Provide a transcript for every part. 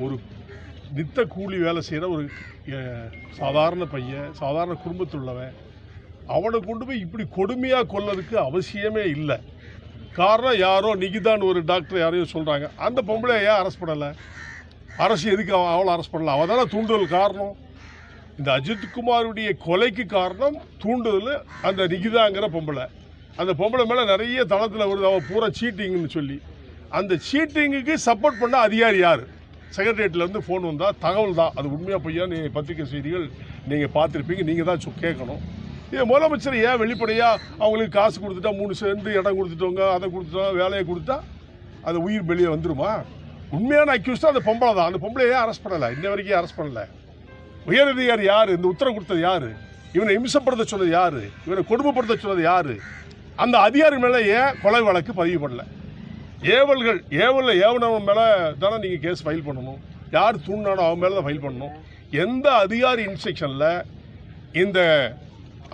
ஒரு நித்த கூலி வேலை செய்கிற ஒரு சாதாரண பையன், சாதாரண குடும்பத்தில் உள்ளவன், அவனை கொண்டு போய் இப்படி கொடுமையாக கொல்லறதுக்கு அவசியமே இல்லை. காரணம் யாரோ நிகிதான்னு ஒரு டாக்டர் யாரையும் சொல்கிறாங்க, அந்த பொம்பளை ஏன் அரெஸ்ட் பண்ணலை? அரசு எதுக்கு அவளை அரெஸ்ட் பண்ணல? அவள் தானே தூண்டுதல் காரணம். இந்த அஜித்குமாருடைய கொலைக்கு காரணம் தூண்டுதல் அந்த நிகிதாங்கிற பொம்பளை. அந்த பொம்பளை மேலே நிறைய தளத்தில் வருது, அவள் பூரா சீட்டிங்னு சொல்லி. அந்த சீட்டிங்குக்கு சப்போர்ட் பண்ண அதிகாரி யார்? செக்ரட்டரியேட்லேருந்து ஃபோன் வந்தால் தகவல் தான், அது உண்மையாக பொய்யா நீங்கள் பத்திரிகை செய்திகள் நீங்கள் பார்த்துருப்பீங்க, நீங்கள் தான் கேட்கணும். இது முதலமைச்சர் ஏன் வெளிப்படையாக அவங்களுக்கு காசு கொடுத்துட்டா 3 சென்ட் இடம் கொடுத்துட்டோங்க, அதை கொடுத்துட்டோம், வேலையை கொடுத்தா அது உயிர் வெளியே வந்துருமா? உண்மையான அக்யூஸ் தான் அந்த பொம்பளை தான். அந்த பொம்பளை ஏன் அரெஸ்ட் பண்ணலை? இன்ன வரைக்கும் அரெஸ்ட் பண்ணலை. உயரதிகாரி யார்? இந்த உத்தரவு கொடுத்தது யார்? இவனை இம்சப்படுத்த சொன்னது யார்? இவனை கொடுமைப்படுத்த சொன்னது யார்? அந்த அதிகாரி மேலே ஏன் கொலை வழக்கு பதிவு பண்ணல? ஏவனவன் மேலே தானே நீங்கள் கேஸ் ஃபைல் பண்ணணும். யார் தூண்டானோ அவன் மேலே தான் ஃபைல் பண்ணணும். எந்த அதிகாரி இன்ஸ்ட்ரக்ஷனில் இந்த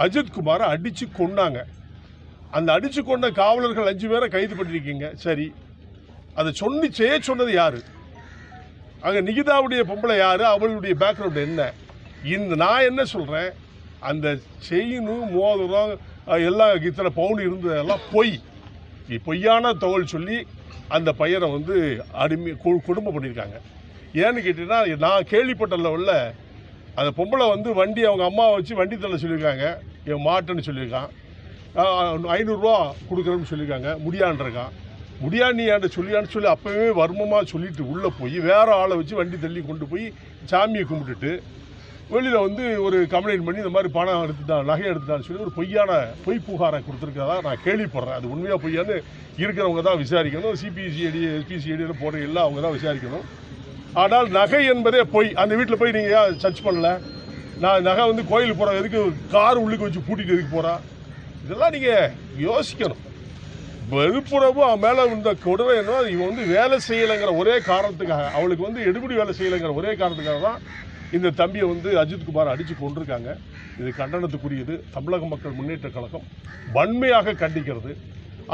அஜித்குமாரை அடித்து கொண்டாங்க? அந்த அடித்து கொண்ட காவலர்கள் 5 பேரை கைது பண்ணியிருக்கீங்க, சரி. அதை செய்ய சொன்னது யார்? அங்கே நிகிதாவுடைய பொம்பளை யார்? அவளுடைய பேக்ரவுண்ட் என்ன? நான் என்ன சொல்கிறேன், அந்த செயினும் மோதிரம் எல்லாம் இத்தனை பவுன் இருந்ததெல்லாம் பொய்யான தகவல் சொல்லி அந்த பையனை வந்து குடும்பம் பண்ணியிருக்காங்க. ஏன்னு கேட்டீங்கன்னா, நான் கேள்விப்பட்ட லெவலில் அந்த பொம்பளை வந்து வண்டி அவங்க அம்மாவை வச்சு வண்டி தள்ள சொல்லியிருக்காங்க, என் மாட்டுன்னு சொல்லியிருக்கான். 500 ரூபா கொடுக்குறேன்னு சொல்லியிருக்காங்க, முடியான்றிருக்கான். நீ என்கிட்ட சொல்லியான்னு சொல்லி அப்போவே வர்மமாக சொல்லிட்டு உள்ளே போய் வேறு ஆளை வச்சு வண்டி தள்ளி கொண்டு போய் சாமியை கும்பிட்டுட்டு வெளியில் வந்து ஒரு கம்ப்ளைண்ட் பண்ணி இந்த மாதிரி பணம் எடுத்துட்டான், நகை எடுத்துட்டான்னு சொல்லி ஒரு பொய் புகாரை கொடுத்துருக்கதா நான் கேள்விப்படுறேன். அது உண்மையாக பொய்யான்னு இருக்கிறவங்க தான் விசாரிக்கணும். சிபிசிஐடி எஸ்பிசிஐடியில் போகிற எல்லாம் அவங்க தான் விசாரிக்கணும். ஆனால் நகை என்பதே பொய். அந்த வீட்டில் போய் நீங்கள் ஏன் சர்ச் பண்ணல? நான் நகை வந்து கோயிலுக்கு போகிறேன், எதுக்கு கார் உள்ளுக்கு வச்சு பூட்டிட்டு எதுக்கு போகிறா? இதெல்லாம் நீங்கள் யோசிக்கணும். வெறுப்புறவு அவன் மேலே இந்த கொடுமை என்ன, இவன் வந்து வேலை செய்யலைங்கிற ஒரே காரணத்துக்காக, அவளுக்கு வந்து எடுபடி வேலை செய்யலைங்கிற ஒரே காரணத்துக்காக தான் இந்த தம்பியை வந்து அஜித்குமார் அடித்து கொண்டிருக்காங்க. இது கண்டனத்துக்குரியது. தமிழக மக்கள் முன்னேற்ற கழகம் வன்மையாக கண்டிக்கிறது.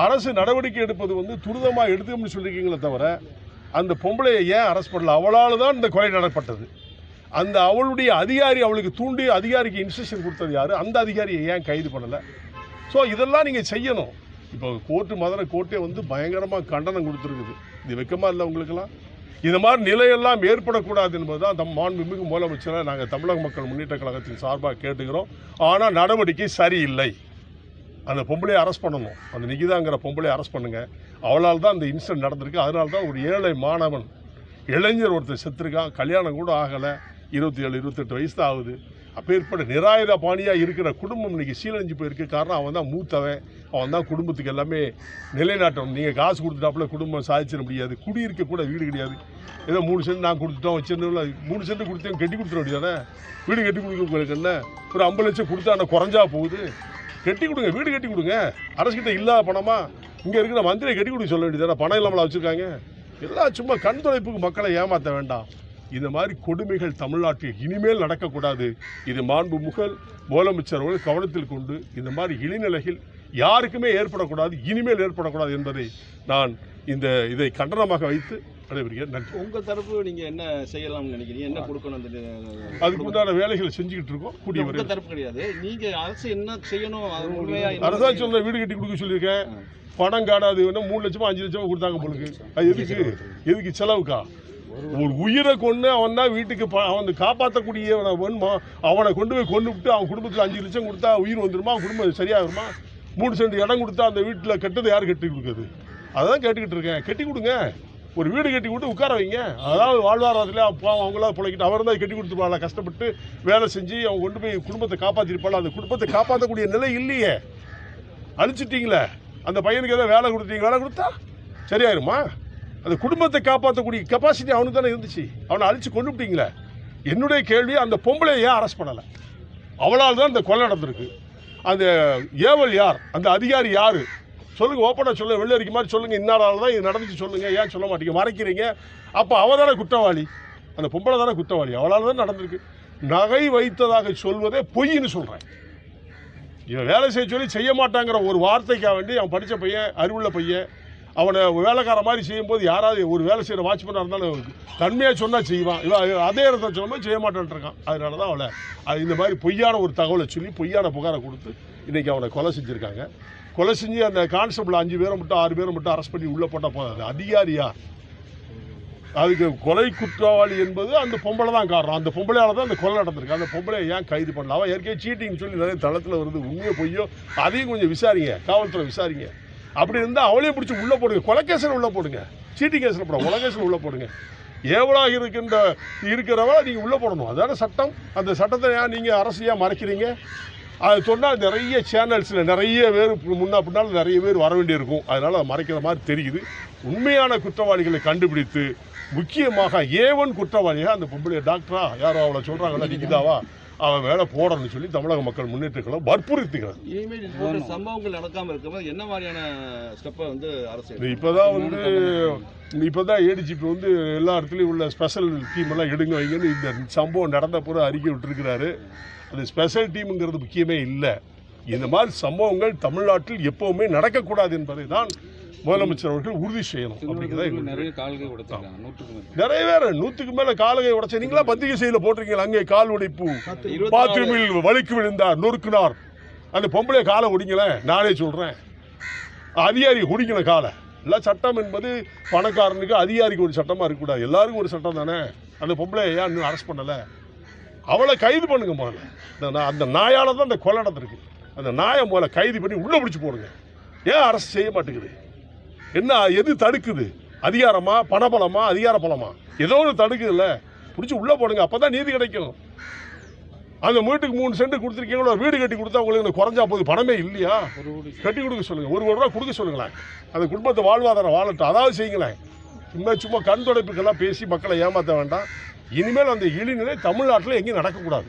அரசு நடவடிக்கை எடுப்பது வந்து துரிதமாக எடுத்துக்கணும்னு சொல்லியிருக்கீங்களே தவிர, அந்த பொம்பளையை ஏன் அரெஸ்ட் பண்ணல? அவளால் தான் இந்த கொலை நடப்பட்டது. அந்த அவளுடைய அதிகாரி, அவளுக்கு தூண்டி அதிகாரிக்கு இன்ஸ்ட்ரக்ஷன் கொடுத்தது யார்? அந்த அதிகாரியை ஏன் கைது பண்ணலை? ஸோ இதெல்லாம் நீங்கள் செய்யணும். இப்போ மதுரை கோர்ட்டே வந்து பயங்கரமாக கண்டனம் கொடுத்துருக்குது. இது வெக்கமாக இல்லை உங்களுக்கெல்லாம்? இந்த மாதிரி நிலையெல்லாம் ஏற்படக்கூடாது என்பது தான் மாண்புமிகு முதலமைச்சரை நாங்கள் தமிழக மக்கள் முன்னேற்ற கழகத்தின் சார்பாக கேட்டுக்கிறோம். ஆனால் நடவடிக்கை சரியில்லை. அந்த பொம்பளையை அரெஸ்ட் பண்ணணும். அந்த நிகிதாங்கிற பொம்பளையை அரெஸ்ட் பண்ணுங்கள். அவளால் தான் அந்த இன்சிடென்ட் நடந்திருக்கு. அதனால தான் ஒரு ஏழை மாணவன், இளைஞர் ஒருத்தர் செத்துருக்கான். கல்யாணம் கூட ஆகலை, 27, 28 வயசு தான் ஆகுது. அப்பேற்பட்ட நிராயுத பாணியாக இருக்கிற குடும்பம் இன்றைக்கி சீரழிஞ்சு போயிருக்கு. காரணம் அவன் தான் மூத்தவன், அவன் தான் குடும்பத்துக்கு எல்லாமே நிலைநாட்டணும். நீங்கள் காசு கொடுத்துட்டாப்புல குடும்பம் சாதிச்சிட முடியாது. குடியிருக்க கூட வீடு கிடையாது. ஏதோ 3 சென்ட் நான் கொடுத்துட்டோம் வச்சிருந்தோம்ல, 3 சென்ட் கொடுத்தேன் கட்டி கொடுத்துட வேண்டியதானே? வீடு கட்டி கொடுக்க என்ன ஒரு 50 லட்சம் கொடுத்தா என்ன குறைஞ்சா போகுது? கட்டி கொடுங்க, வீடு கட்டி கொடுங்க. அரசுக்கிட்ட இல்லாத பணமா? இங்கே இருக்கிற மந்திரியை கட்டி கொடுக்க சொல்ல வேண்டியதானே? பணம் இல்லாமல் வச்சுருக்காங்க. எல்லாம் சும்மா கண் துடைப்புக்கு மக்களை ஏமாற்ற வேண்டாம். இந்த மாதிரி கொடுமைகள் தமிழ்நாட்டில் இனிமேல் நடக்கக்கூடாது. இது மாண்புமிகு முதலமைச்சர் அவர்கள் கவனத்தில் கொண்டு இந்த மாதிரி இழிநிலைகள் யாருக்குமே ஏற்படக்கூடாது, இனிமேல் ஏற்படக்கூடாது என்பதை நான் இதை கண்டனமாக வைத்து நடைபெறுகிறேன். நன்றி. உங்கள் தரப்பு நீங்கள் என்ன செய்யலாம்னு நினைக்கிறீங்க? என்ன கொடுக்கணும்? அதுக்கு உண்டான வேலைகளை செஞ்சுக்கிட்டு இருக்கோம். உங்கள் தரப்பு கிடையாது, நீங்கள் அரசு என்ன செய்யணும்? அரசாங்கம் சொல்ற வீடு கட்டி கொடுக்க சொல்லியிருக்கேன். பணம் காடாது 3 லட்சமா 5 லட்சமா கொடுத்தாங்க பொழுது. அது எதுக்கு செலவுக்கா? ஒரு உயிரை கொண்டு அவன் தான் வீட்டுக்கு அவன் காப்பாற்றக்கூடிய அவனை கொண்டு போய் விட்டு அவன் குடும்பத்தில் 5 லட்சம் கொடுத்தா உயிர் வந்துடுமா? அவன் குடும்பம் சரியாகுமா? 3 சென்ட் இடம் கொடுத்தா அந்த வீட்டில் கெட்டது யார் கட்டி கொடுக்குறது? அதான் கேட்டுக்கிட்டு இருக்கேன். கட்டி கொடுங்க, ஒரு வீடு கட்டி கொடுத்து உட்கார வைங்க. அதாவது வாழ்வாதாரத்தில் அவங்களா பிழைக்கிட்டு அவர் தான் கட்டி கொடுத்துருப்பாங்களா? கஷ்டப்பட்டு வேலை செஞ்சு அவங்க கொண்டு போய் குடும்பத்தை காப்பாற்றிருப்பாள். அந்த குடும்பத்தை காப்பாற்றக்கூடிய நிலை இல்லையே, அழிச்சிட்டிங்களே. அந்த பையனுக்கு ஏதோ வேலை கொடுத்தீங்க, வேலை கொடுத்தா சரியாயிருமா? அந்த குடும்பத்தை காப்பாற்றக்கூடிய கெப்பாசிட்டி அவனுக்கு தானே இருந்துச்சு. அவனை அழிச்சு கொண்டு விட்டீங்களே. என்னுடைய கேள்வி, அந்த பொம்பளையை ஏன் அரெஸ்ட் பண்ணலை? அவளால் தான் இந்த கொலை நடந்திருக்கு. அந்த ஏவல் யார்? அந்த அதிகாரி யார்? சொல்லுங்கள், ஓப்பனாக சொல்லுங்கள், வெளில இருக்க மாதிரி சொல்லுங்கள். இன்னாரால் தான் இது நடந்துச்சு சொல்லுங்கள். ஏன் சொல்ல மாட்டீங்க? மறைக்கிறீங்க. அப்போ அவள் தானே குற்றவாளி, அந்த பொம்பளை தானே குற்றவாளி. அவளால் தான் நடந்திருக்கு. நகை வைத்ததாக சொல்வதே பொய்ன்னு சொல்கிறேன். இவன் வேலை செய்ய சொல்லி செய்ய மாட்டாங்கிற ஒரு வார்த்தைக்காக வேண்டி அவன் படித்த பையன், அறிவுள்ள பையன், அவனை வேலைக்கார மாதிரி செய்யும்போது யாராவது ஒரு வேலை செய்கிற வாட்ச்மேனாக இருந்தாலும் தன்மையாக சொன்னால் செய்வான். இவன் அதே இடத்துல சொல்லும்போது செய்ய மாட்டேன்ட்டு இருக்கான். அதனால தான் அவளை இந்த மாதிரி பொய்யான ஒரு தகவலை சொல்லி பொய்யான புகாரை கொடுத்து இன்றைக்கி அவனை கொலை செஞ்சுருக்காங்க. கொலை செஞ்சு அந்த கான்ஸ்டபிள் 5 பேரை மட்டும் 6 பேரை மட்டும் அரெஸ்ட் பண்ணி உள்ளே போட்டால் போதாது. அதிகாரியா அதுக்கு கொலை குற்றவாளி என்பது அந்த பொம்பளை தான் காரணம். அந்த பொம்பளையால் தான் அந்த கொலை நடந்திருக்கு. அந்த பொம்பளை ஏன் கைது பண்ணல? அவன் ஏற்கனவே சீட்டிங் சொல்லி நிறைய தளத்தில் வருது. உண்மையோ பொய்யோ அதையும் கொஞ்சம் விசாரிங்க, காவல்துறை விசாரிங்க. அப்படி இருந்தால் அவளையும் பிடிச்சி உள்ளே போடுங்க. கொலை கேஸில் உள்ளே போடுங்க, சீட்டிங் கேஸில் போட கொலை கேஸில் உள்ளே போடுங்க. ஏவலாக இருக்கிறவா நீங்கள் உள்ளே போடணும். அதான சட்டம். அந்த சட்டத்தை ஏன் நீங்கள் அரசியாக மறைக்கிறீங்க? அது சொன்னால் நிறைய சேனல்ஸில் நிறைய பேர் பின்னால் நிறைய பேர் வர வேண்டியிருக்கும். அதனால் அதை மறைக்கிற மாதிரி தெரியுது. உண்மையான குற்றவாளிகளை கண்டுபிடித்து முக்கியமாக A1 குற்றவாளியாக அந்த பொம்பளை டாக்டரா யாரோ அவளை சொல்கிறாங்களா நிகிதாவா அவன் மேலே போடணும்னு சொல்லி தமிழக மக்கள் முன்னேற்றங்களும் வற்புறுத்துகிறார். இனிமேல் இது போன்ற சம்பவங்கள் நடக்காமல் இருக்கும்போது என்ன மாதிரியான ஸ்டெப்பை வந்து அரசு இப்போதான் ADGP எல்லா இடத்துலையும் உள்ள ஸ்பெஷல் டீம் எல்லாம் எடுங்க வைங்கன்னு இந்த சம்பவம் நடந்த பிறகு அறிக்கை விட்டுருக்கிறாரு. அது ஸ்பெஷல் டீமுங்கிறது முக்கியமே இல்லை. இந்த மாதிரி சம்பவங்கள் தமிழ்நாட்டில் எப்பவுமே நடக்கக்கூடாது என்பதை தான் முதலமைச்சர் அவர்கள் உறுதி செய்யணும். அப்படிங்கிறத நிறைய கால்கை உடைச்சாங்க. நிறைய பேர் 100க்கு மேல கால்கை உடைச்ச நீங்களா பத்திரிகை செய்தியில் போட்டிருக்கீங்க. அங்கே கால் உடைப்பு, பாத்ரூமில் வலிக்கு விழுந்தார், நொறுக்குனார். அந்த பொம்பளை காலை ஒடிங்களேன், நானே சொல்றேன். அதிகாரி ஒடிக்கல காலை. எல்லாம் சட்டம் என்பது பணக்காரனுக்கு அதிகாரிக்கு ஒரு சட்டமா இருக்கக்கூடாது. எல்லாருக்கும் ஒரு சட்டம் தானே. அந்த பொம்பளை ஏன் இன்னும் அரெஸ்ட் பண்ணல? அவளை கைது பண்ணுங்க முதல்ல. அந்த நாயால தான் அந்த கொலை நடந்திருக்கு. அந்த நாயை முதல்ல கைது பண்ணி உள்ள பிடிச்சி போடுங்க. ஏன் அரெஸ்ட் செய்ய மாட்டேங்குது? என்ன எது தடுக்குது? அதிகாரமா, பணபலமா, அதிகார பலமா? ஏதோ ஒன்று தடுக்குதுல்ல, பிடிச்சி உள்ளே போடுங்க. அப்போ தான் நீதி கிடைக்கும். அந்த வீட்டுக்கு 3 சென்ட் கொடுத்துருக்கீங்களோ, வீடு கட்டி கொடுத்தா உங்களுக்கு குறைஞ்சா போகுது. பணமே இல்லையா? கட்டி கொடுக்க சொல்லுங்கள். 1 கோடி ரூபா கொடுக்க சொல்லுங்களேன். அந்த குடும்பத்தை வாழ்வாதாரம் வாழட்டும். அதாவது செய்யுங்களேன். சும்மா கண் துடைப்புக்கெல்லாம் பேசி மக்களை ஏமாற்ற வேண்டாம். இனிமேல் அந்த இழிநிலை தமிழ்நாட்டில் எங்கேயும் நடக்கக்கூடாது.